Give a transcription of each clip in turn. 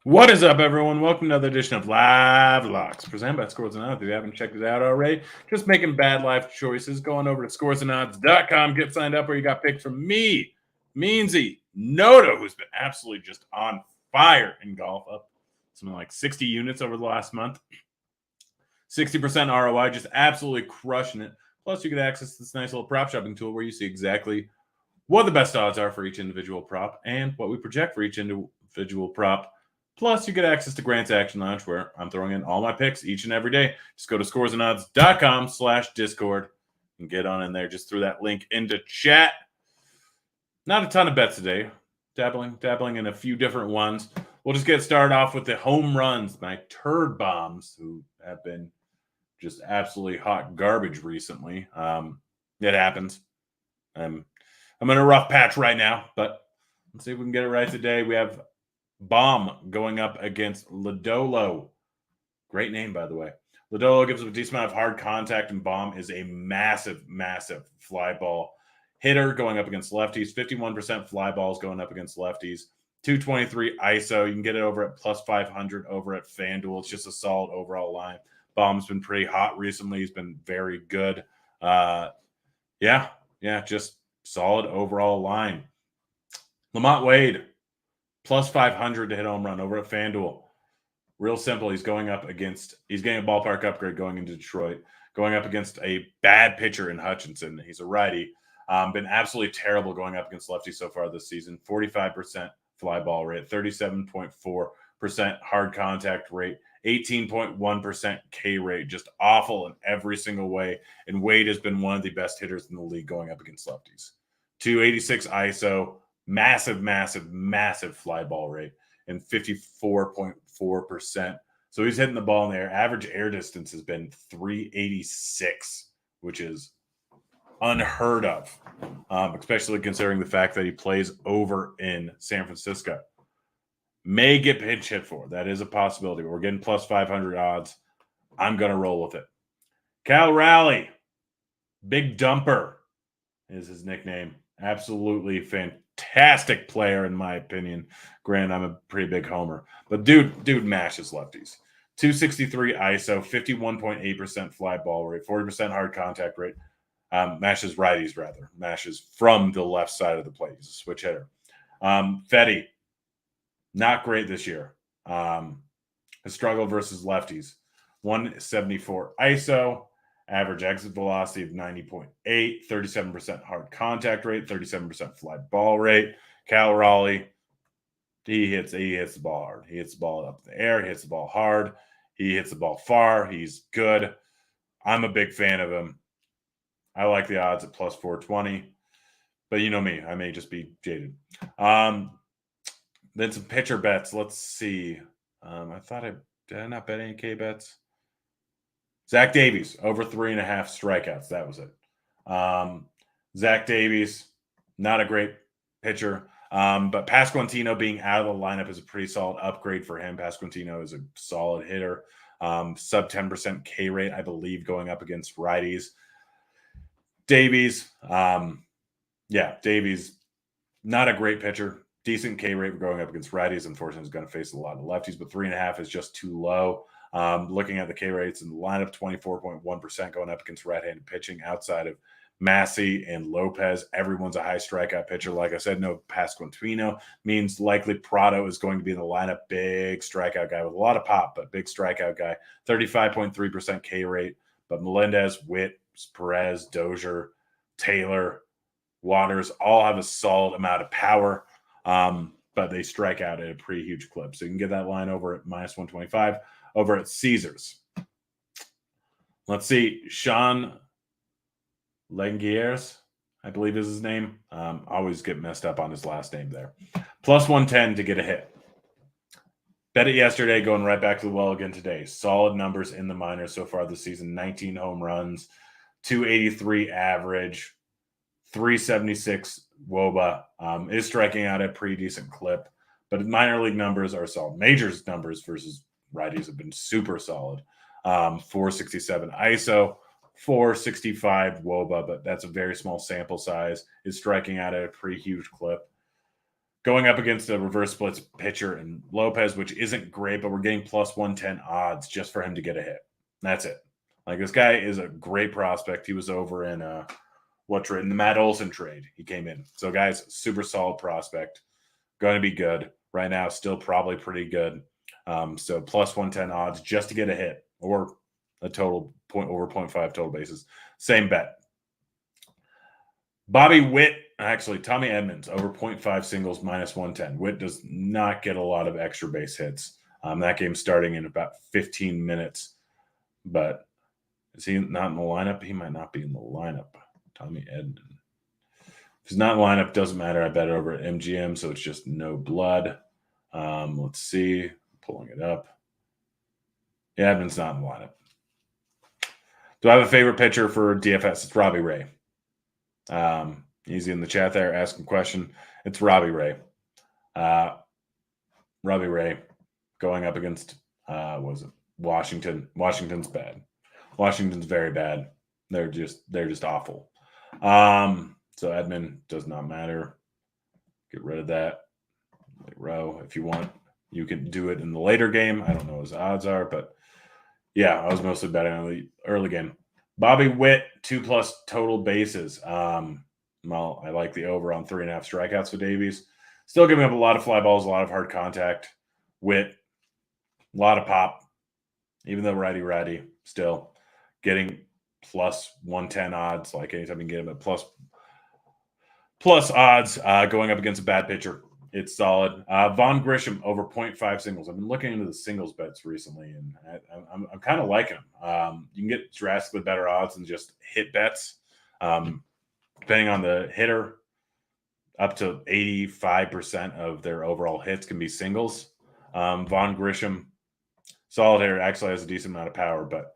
What is up, everyone? Welcome to another edition of Live Locks, presented by Scores and Odds. If you haven't checked it out already, just making bad life choices. Going over to scoresandodds.com, get signed up where you got picks from me, Meansy, Noto, who's been absolutely just on fire in golf, up something like 60 units over the last month. 60% ROI, just absolutely crushing it. Plus, you get access to this nice little prop shopping tool where you see exactly what the best odds are for each individual prop and what we project for each individual prop. Plus, you get access to Grant's Action Lounge, where I'm throwing in all my picks each and every day. Just go to scoresandodds.com/Discord and get on in there. Just threw that link into chat. Not a ton of bets today. Dabbling in a few different ones. We'll just get started off with the home runs. My turd bombs, who have been just absolutely hot garbage recently. It happens. I'm in a rough patch right now, but let's see if we can get it right today. We have Bomb going up against Lodolo. Great name, by the way. Lodolo gives up a decent amount of hard contact, and Bomb is a massive, massive fly ball hitter going up against lefties. 51% fly balls going up against lefties. 223 ISO. You can get it over at plus 500 over at FanDuel. It's just a solid overall line. Bomb's been pretty hot recently. He's been very good. Just solid overall line. LaMonte Wade, plus 500 to hit home run over at FanDuel. Real simple. He's getting a ballpark upgrade going into Detroit, going up against a bad pitcher in Hutchinson. He's a righty. Been absolutely terrible going up against lefties so far this season. 45% fly ball rate, 37.4% hard contact rate, 18.1% K rate. Just awful in every single way. And Wade has been one of the best hitters in the league going up against lefties. 286 ISO. Massive, massive, massive fly ball rate and 54.4%. So he's hitting the ball in the air. Average air distance has been 386, which is unheard of, especially considering the fact that he plays over in San Francisco. May get pinch hit for. That is a possibility. We're getting plus 500 odds. I'm going to roll with it. Cal Raleigh, Big Dumper is his nickname. Absolutely fantastic player, in my opinion. Granted, I'm a pretty big homer. But dude mashes lefties. 263 ISO, 51.8% fly ball rate, 40% hard contact rate. Mashes righties, rather. Mashes from the left side of the plate. He's a switch hitter. Fetty, not great this year. Has struggled versus lefties. 174 ISO. Average exit velocity of 90.8, 37% hard contact rate, 37% fly ball rate. Cal Raleigh, he hits the ball hard. He hits the ball up in the air. He hits the ball hard. He hits the ball far. He's good. I'm a big fan of him. I like the odds at plus 420. But you know me. I may just be jaded. Then some pitcher bets. Let's see. Did I not bet any K bets? Zach Davies, over 3.5 strikeouts. That was it. Zach Davies, not a great pitcher. But Pasquantino being out of the lineup is a pretty solid upgrade for him. Pasquantino is a solid hitter. Sub 10% K rate, I believe, going up against righties. Davies, Davies, not a great pitcher. Decent K rate going up against righties. Unfortunately, he's going to face a lot of lefties, but 3.5 is just too low. Looking at the K rates in the lineup, 24.1% going up against right-handed pitching outside of Massey and Lopez. Everyone's a high strikeout pitcher. Like I said, no Pasquantino means likely Prado is going to be in the lineup. Big strikeout guy with a lot of pop, but big strikeout guy. 35.3% K rate. But Melendez, Witt, Perez, Dozier, Taylor, Waters all have a solid amount of power, but they strike out at a pretty huge clip. So you can get that line over at minus 125 over at Caesars. Let's see. Sean Langieres, I believe is his name. Always get messed up on his last name there. Plus 110 to get a hit. Bet it yesterday, going right back to the well again today. Solid numbers in the minors so far this season. 19 home runs, 283 average, 376 WOBA. Is striking out at a pretty decent clip. But minor league numbers are solid. Majors numbers versus righties have been super solid. 467 ISO, 465 WOBA, but that's a very small sample size. Is striking out at a pretty huge clip. going up against a reverse splits pitcher and Lopez, which isn't great, but we're getting plus 110 odds just for him to get a hit. That's it. Like, this guy is a great prospect. He was over in what trade? In the Matt Olson trade. He came in. So, guys, super solid prospect. Going to be good. Right now, still probably pretty good. So plus 110 odds just to get a hit or a total point over 0.5 total bases. Same bet. Bobby Witt, actually, Tommy Edmonds over 0.5 singles minus 110. Witt does not get a lot of extra base hits. That game's starting in about 15 minutes. But is he not in the lineup? He might not be in the lineup. Tommy Edmonds. If he's not in the lineup, doesn't matter. I bet it over at MGM, so it's just no blood. Let's see. Pulling it up. Yeah, Edmonds not in the lineup. Do I have a favorite pitcher for DFS? It's Robbie Ray. Easy in the chat there, asking question. It's Robbie Ray. Robbie Ray going up against was it Washington? Washington's bad. Washington's very bad. They're just awful. So Edmond does not matter. Get rid of that. Late row if you want. You can do it in the later game. I don't know what his odds are, but yeah, I was mostly betting on the early game. Bobby Witt, 2+ total bases. Well, I like the over on 3.5 strikeouts for Davies. Still giving up a lot of fly balls, a lot of hard contact. Witt, a lot of pop. Even though righty, still getting plus 110 odds. Like anytime you can get him at plus odds going up against a bad pitcher. It's solid. Von Grisham over 0.5 singles. I've been looking into the singles bets recently, and I'm kind of liking them. You can get drastically better odds than just hit bets. Depending on the hitter, up to 85% of their overall hits can be singles. Von Grisham, solid hitter, actually has a decent amount of power, but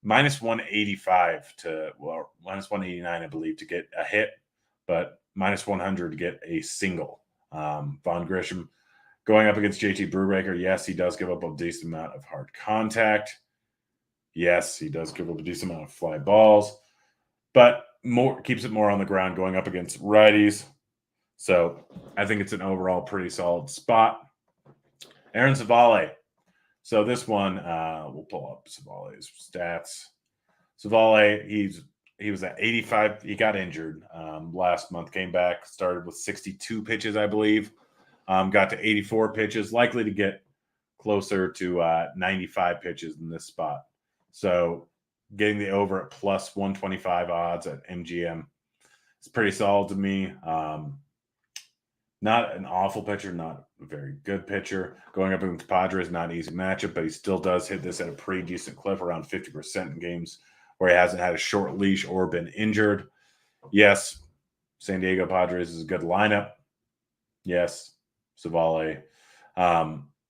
minus 185 to, well, minus 189, I believe, to get a hit, but minus 100 to get a single. Von Grisham going up against JT Brubaker. Yes, he does give up a decent amount of hard contact. Yes, he does give up a decent amount of fly balls, but keeps it more on the ground going up against righties. So I think it's an overall pretty solid spot. Aaron Zavala. So this one, we'll pull up Zavala's stats. Zavala, he was at 85. He got injured last month, came back, started with 62 pitches, I believe. Got to 84 pitches, likely to get closer to 95 pitches in this spot. So getting the over at plus 125 odds at MGM is pretty solid to me. Not an awful pitcher, not a very good pitcher. Going up against Padres, not an easy matchup, but he still does hit this at a pretty decent clip, around 50% in games where he hasn't had a short leash or been injured. Yes, San Diego Padres is a good lineup. Yes, Zavala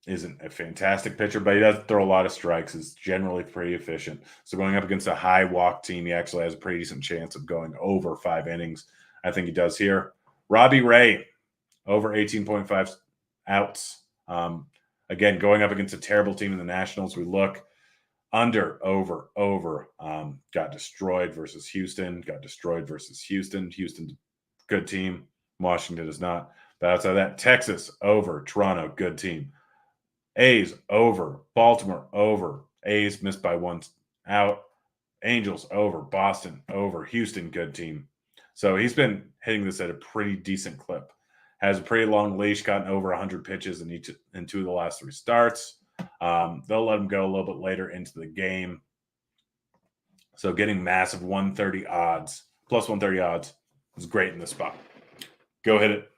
isn't a fantastic pitcher, but he does throw a lot of strikes, is generally pretty efficient. So going up against a high walk team, he actually has a pretty decent chance of going over 5 innings. I think he does here. Robbie Ray, over 18.5 outs. Again, going up against a terrible team in the Nationals. We look under, over. Got destroyed versus Houston. Houston's good team. Washington is not. But outside of that, Texas, over. Toronto, good team. A's, over. Baltimore, over. A's missed by 1 out. Angels, over. Boston, over. Houston, good team. So he's been hitting this at a pretty decent clip. Has a pretty long leash, gotten over 100 pitches in 2 of the last 3 starts. They'll let him go a little bit later into the game. So getting massive 130 odds, plus 130 odds, is great in this spot. Go hit it.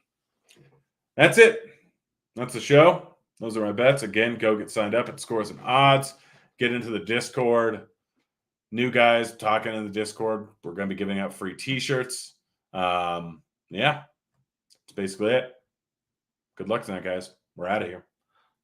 That's it. That's the show. Those are my bets. Again, go get signed up at Scores and Odds. Get into the Discord. New guys talking in the Discord. We're going to be giving out free T-shirts. Yeah, that's basically it. Good luck tonight, guys. We're out of here.